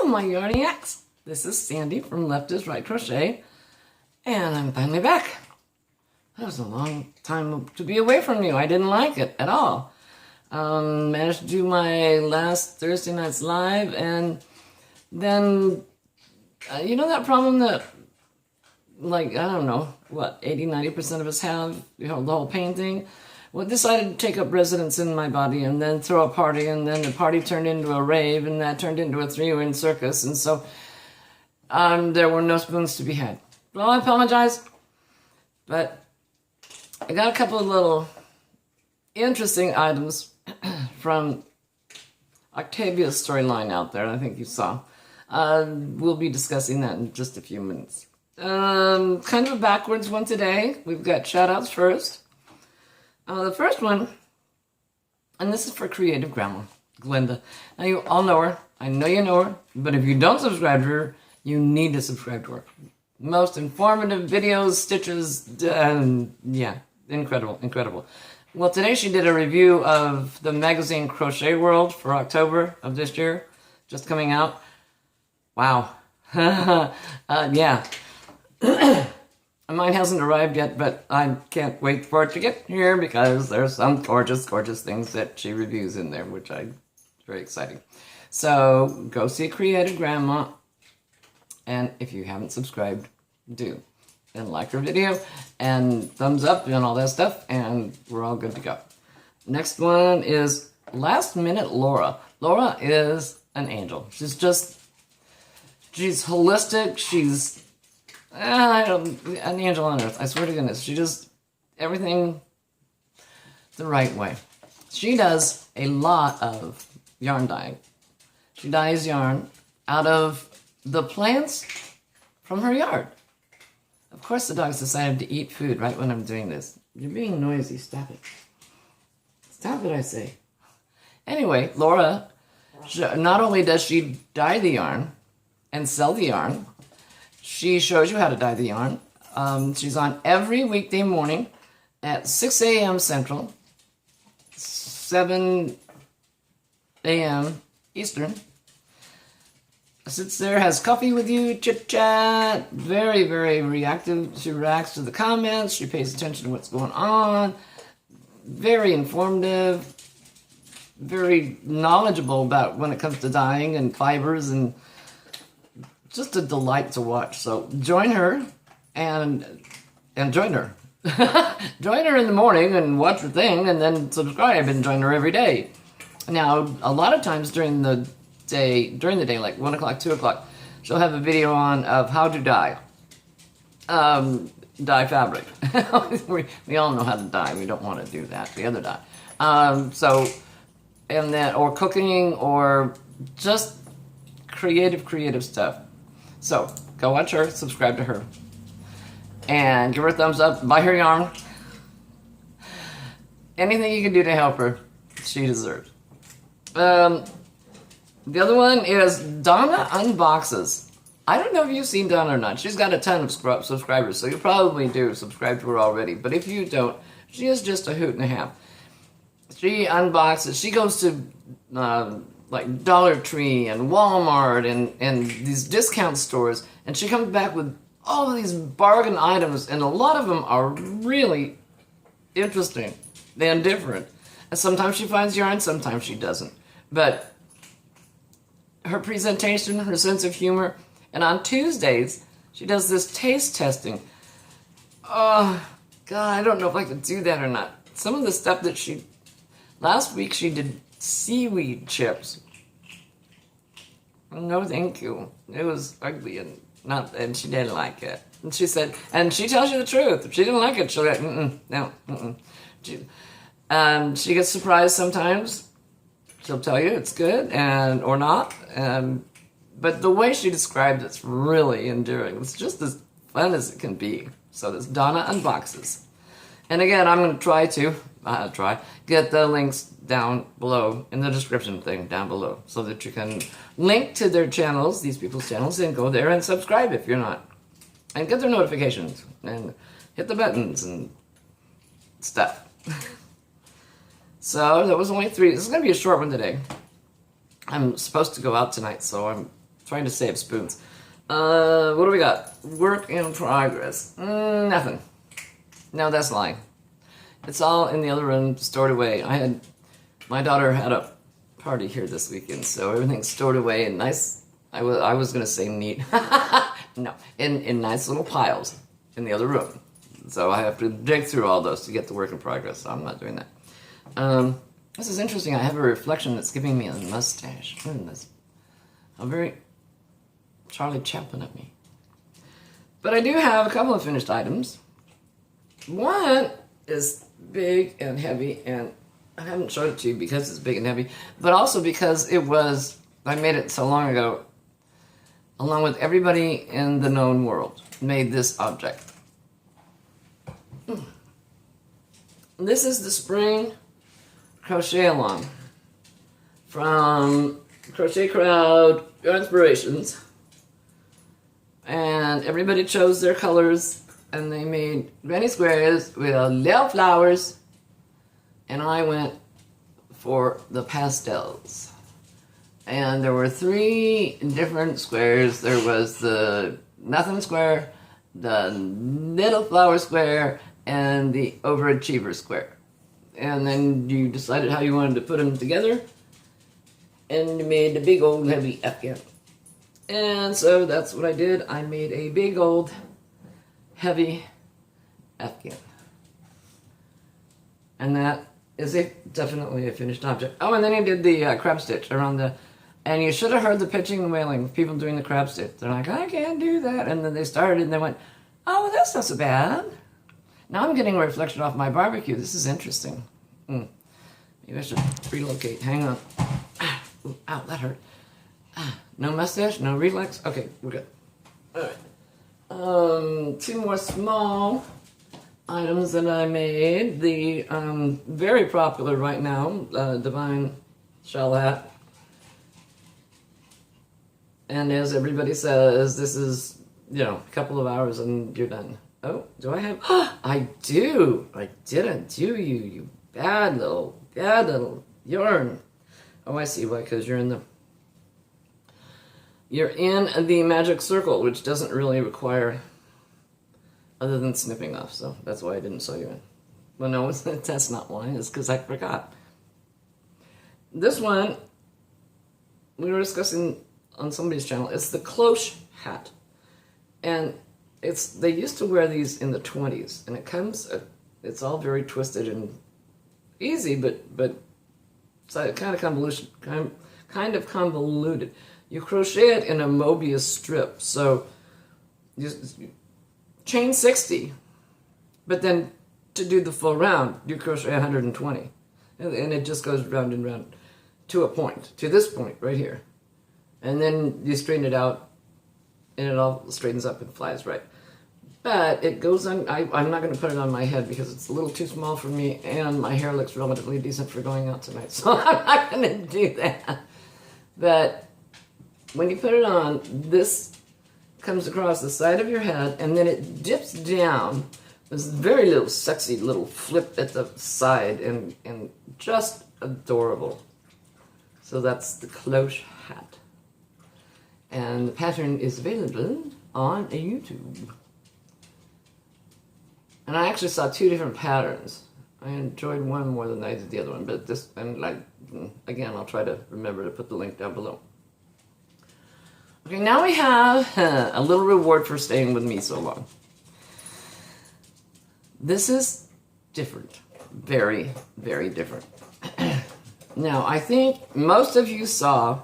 Hello, my Yarniacs. This is Sandy from Left is Right Crochet, and I'm finally back. That was a long time to be away from you. I didn't like it at all. Managed to do my last Thursday night's live, and then, you know that problem that, like, I don't know, what, 80-90% of us have, you know, the whole pain thing? Well, decided to take up residence in my body and then throw a party, and then the party turned into a rave, and that turned into a three-ring circus, and so there were no spoons to be had. Well, I apologize, but I got a couple of little interesting items from Octavia's storyline out there, I think you saw. We'll be discussing that in just a few minutes. Kind of a backwards one today. We've got shout-outs first. The first one, and this is for Creative Grandma, Glenda. Now, you all know her. I know you know her. But if you don't subscribe to her, you need to subscribe to her. Most informative videos, stitches, yeah, incredible, incredible. Well, today she did a review of the magazine Crochet World for October of this year, just coming out. Wow. Yeah. Mine hasn't arrived yet, but I can't wait for it to get here because there's some gorgeous, gorgeous things that she reviews in there, which I'm very exciting. So go see Creative Grandma, and if you haven't subscribed, do. And like her video, and thumbs up, and all that stuff, and we're all good to go. Next one is Last Minute Laura. Laura is an angel. She's holistic, she's an angel on earth. I swear to goodness. She does everything the right way. She does a lot of yarn dyeing. She dyes yarn out of the plants from her yard. Of course the dogs decided to eat food right when I'm doing this. You're being noisy. Stop it. Stop it, I say. Anyway, Laura, not only does she dye the yarn and sell the yarn, she shows you how to dye the yarn. She's on every weekday morning at 6 a.m. Central, 7 a.m. Eastern. Sits there, has coffee with you, chit-chat, very, very reactive. She reacts to the comments. She pays attention to what's going on. Very informative, very knowledgeable about when it comes to dyeing and fibers, and just a delight to watch. So join her and join her. Join her in the morning and watch her thing, and then subscribe and join her every day. Now, a lot of times during the day, like 1 o'clock, 2 o'clock, she'll have a video on of how to dye. Dye fabric. we all know how to dye. We don't want to do that. The other dye. And then, or cooking, or just creative stuff. So, go watch her, subscribe to her, and give her a thumbs up, buy her yarn. Anything you can do to help her, she deserves. The other one is Donna Unboxes. I don't know if you've seen Donna or not. She's got a ton of subscribers, so you probably do subscribe to her already. But if you don't, she is just a hoot and a half. She unboxes. She goes to like Dollar Tree and Walmart and these discount stores, and she comes back with all of these bargain items, and a lot of them are really interesting and different. And sometimes she finds yarn, sometimes she doesn't. But her presentation, her sense of humor, and on Tuesdays, she does this taste testing. Oh, God, I don't know if I could do that or not. Some of the stuff that last week she did seaweed chips. No, thank you. It was ugly and she didn't like it. And she said, and she tells you the truth. If she didn't like it, she'll go, no. She gets surprised sometimes. She'll tell you it's good or not. But the way she describes it's really endearing. It's just as fun as it can be. So this Donna Unboxes. And again, I'm going to try to get the links down below in the description thing down below so that you can link to their channels, these people's channels, and go there and subscribe if you're not. And get their notifications and hit the buttons and stuff. So that was only 3. This is going to be a short one today. I'm supposed to go out tonight, so I'm trying to save spoons. What do we got? Work in progress. Nothing. No, that's lying. It's all in the other room, stored away. My daughter had a party here this weekend, so everything's stored away in nice, I was going to say neat. No, in nice little piles in the other room. So I have to dig through all those to get the work in progress, so I'm not doing that. This is interesting. I have a reflection that's giving me a mustache. I'm very Charlie Chaplin at me. But I do have a couple of finished items. One is big and heavy, and I haven't showed it to you because it's big and heavy, but also because I made it so long ago, along with everybody in the known world, made this object. This is the spring crochet along from Crochet Crowd Inspirations, and everybody chose their colors, and they made granny squares with little flowers, and I went for the pastels. And there were 3 different squares. There was the nothing square, the little flower square, and the overachiever square. And then you decided how you wanted to put them together, and you made a big old heavy Afghan. And so that's what I did. I made a big old heavy Afghan. And that is definitely a finished object. Oh, and then he did the crab stitch around the... And you should have heard the pitching and wailing of people doing the crab stitch. They're like, I can't do that. And then they started and they went, oh, well, that's not so bad. Now I'm getting a reflection off my barbecue. This is interesting. Maybe I should relocate. Hang on. Ooh, ow, that hurt. No mustache, no relax. Okay, we're good. All right. 2 more small items that I made. The very popular right now, Divine Shell Hat. And as everybody says, this is, a couple of hours and you're done. Oh, do I have? I do. I didn't do you bad little yarn. Oh, I see why, because you're in the magic circle, which doesn't really require other than snipping off, so that's why I didn't sew you in. Well, no, that's not why, it's because I forgot. This one, we were discussing on somebody's channel, it's the Crochet hat. And they used to wear these in the 20s, and it's all very twisted and easy, but so kind of convoluted. You crochet it in a Mobius strip, so you chain 60, but then to do the full round, you crochet 120, and it just goes round and round to a point, to this point right here, and then you straighten it out, and it all straightens up and flies right. But it goes on, I'm not going to put it on my head because it's a little too small for me, and my hair looks relatively decent for going out tonight, so I'm not going to do that. But when you put it on, this comes across the side of your head, and then it dips down. This very little sexy little flip at the side, and just adorable. So that's the Crochet hat. And the pattern is available on YouTube. And I actually saw 2 different patterns. I enjoyed one more than I did the other one, but this, and again, I'll try to remember to put the link down below. Okay, now we have a little reward for staying with me so long. This is different. Very, very different. Now, I think most of you saw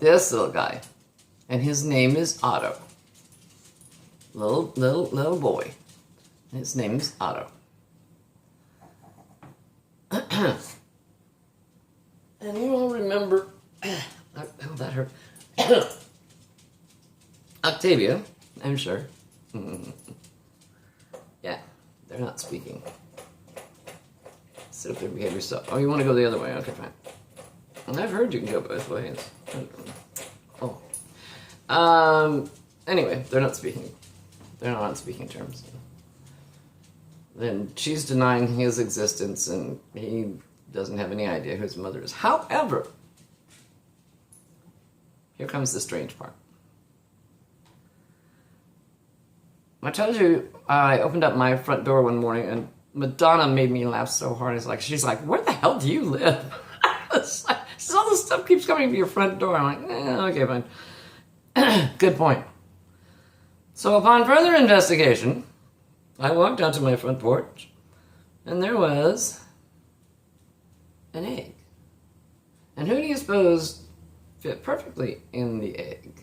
this little guy, and his name is Otto. Little boy. His name is Otto. And you all remember, oh, that hurt. Octavia, I'm sure. Yeah, they're not speaking. Sit up there, behave yourself. Oh, you want to go the other way? Okay, fine. I've heard you can go both ways. Oh. Anyway, they're not speaking. They're not on speaking terms. Then she's denying his existence, and he doesn't have any idea who his mother is. However, here comes the strange part. I told you I opened up my front door one morning and Madonna made me laugh so hard. She's like, where the hell do you live? So all this stuff keeps coming to your front door. I'm like, okay, fine. Good point. So upon further investigation, I walked out to my front porch and there was an egg. And who do you suppose fit perfectly in the egg?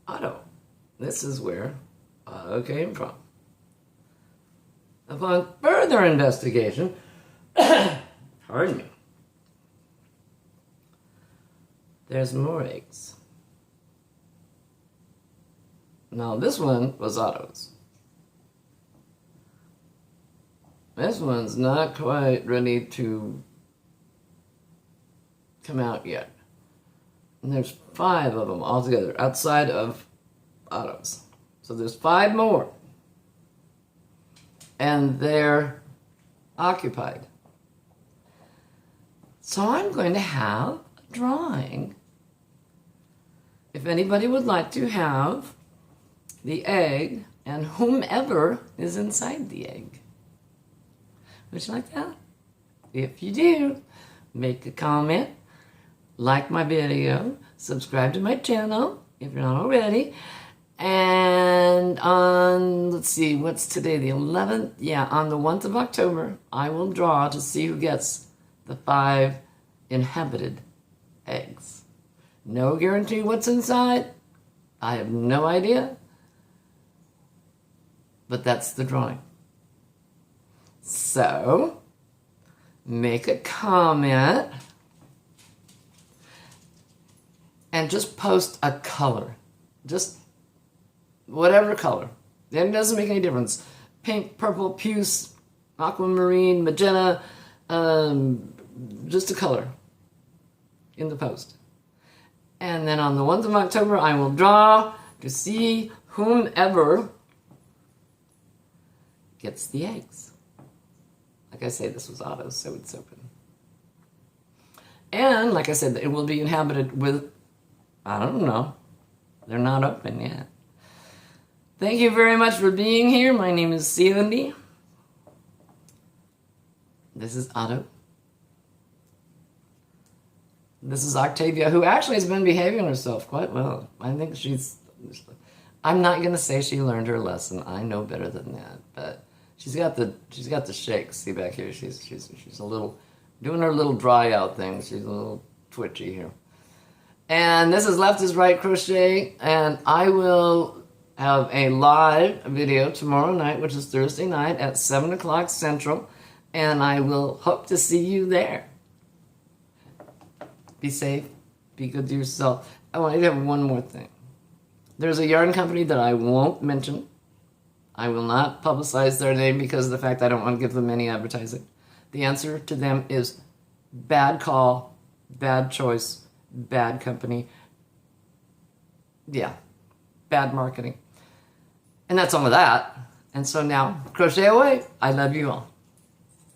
Otto. This is where Otto came from. Upon further investigation, pardon me, there's more eggs. Now this one was Otto's. This one's not quite ready to come out yet. And there's 5 of them altogether outside of Otto's. So there's 5 more. And they're occupied. So I'm going to have a drawing. If anybody would like to have the egg and whomever is inside the egg. Would you like that? If you do, make a comment, like my video, subscribe to my channel if you're not already. And on, let's see, what's today, the 11th? Yeah, on the 1st of October, I will draw to see who gets the 5 inhabited eggs. No guarantee what's inside. I have no idea. But that's the drawing. So, make a comment and just post a color. Just whatever color. Then it doesn't make any difference. Pink, purple, puce, aquamarine, magenta, just a color in the post. And then on the 1st of October, I will draw to see whomever gets the eggs. Like I say, this was Otto's, so it's open. And like I said, it will be inhabited with, I don't know, they're not open yet. Thank you very much for being here. My name is Sandy. This is Otto. This is Octavia, who actually has been behaving herself quite well. I think I'm not going to say she learned her lesson. I know better than that, but she's got the shakes. See back here, she's a little doing her little dry out thing. She's a little twitchy here. And this is Left is Right Crochet, and I will have a live video tomorrow night, which is Thursday night at 7 o'clock Central, and I will hope to see you there. Be safe. Be good to yourself. I want you to have one more thing. There's a yarn company that I won't mention. I will not publicize their name because of the fact I don't want to give them any advertising. The answer to them is bad call, bad choice, bad company. Yeah, bad marketing. And that's all of that. And so now, crochet away. I love you all.